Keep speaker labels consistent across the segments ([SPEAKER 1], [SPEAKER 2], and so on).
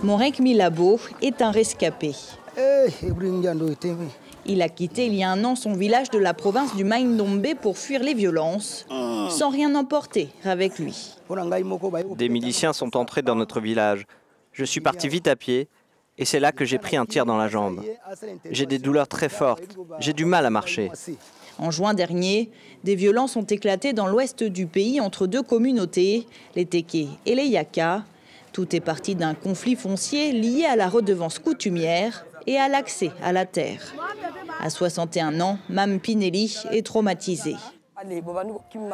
[SPEAKER 1] Morek Milabo est un rescapé. Il a quitté il y a un an son village de la province du Maïndombe pour fuir les violences, sans rien emporter avec lui.
[SPEAKER 2] Des miliciens sont entrés dans notre village. Je suis parti vite à pied et c'est là que j'ai pris un tir dans la jambe. J'ai des douleurs très fortes, j'ai du mal à marcher.
[SPEAKER 1] En juin dernier, des violences ont éclaté dans l'ouest du pays entre deux communautés, les Téké et les Yaka. Tout est parti d'un conflit foncier lié à la redevance coutumière et à l'accès à la terre. À 61 ans, Mme Pinelli est traumatisée.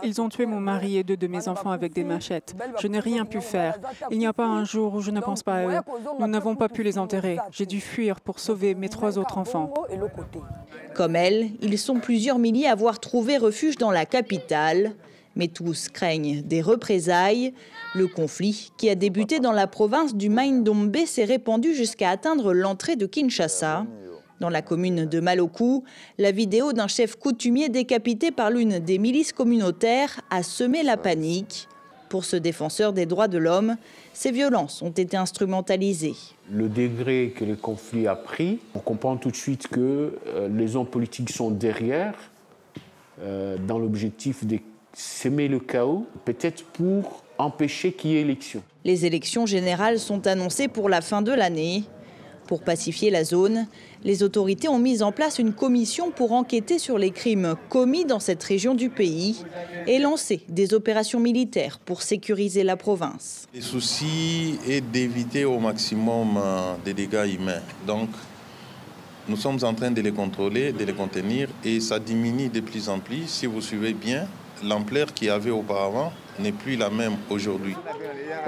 [SPEAKER 3] Ils ont tué mon mari et deux de mes enfants avec des machettes. Je n'ai rien pu faire. Il n'y a pas un jour où je ne pense pas à eux. Nous n'avons pas pu les enterrer. J'ai dû fuir pour sauver mes 3 autres enfants.
[SPEAKER 1] Comme elle, ils sont plusieurs milliers à avoir trouvé refuge dans la capitale. Mais tous craignent des représailles. Le conflit, qui a débuté dans la province du Maïndombe, s'est répandu jusqu'à atteindre l'entrée de Kinshasa. Dans la commune de Maloku, la vidéo d'un chef coutumier décapité par l'une des milices communautaires a semé la panique. Pour ce défenseur des droits de l'homme, ces violences ont été instrumentalisées.
[SPEAKER 4] Le degré que le conflit a pris, on comprend tout de suite que les hommes politiques sont derrière, dans l'objectif de semer le chaos, peut-être pour empêcher qu'il y ait élection.
[SPEAKER 1] Les élections générales sont annoncées pour la fin de l'année. Pour pacifier la zone, les autorités ont mis en place une commission pour enquêter sur les crimes commis dans cette région du pays et lancer des opérations militaires pour sécuriser la province.
[SPEAKER 5] Le souci est d'éviter au maximum des dégâts humains. Donc, nous sommes en train de les contrôler, de les contenir et ça diminue de plus en plus. Si vous suivez bien, l'ampleur qu'il y avait auparavant n'est plus la même aujourd'hui.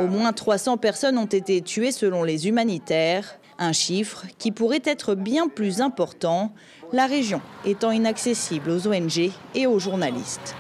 [SPEAKER 1] Au moins 300 personnes ont été tuées selon les humanitaires. Un chiffre qui pourrait être bien plus important, la région étant inaccessible aux ONG et aux journalistes.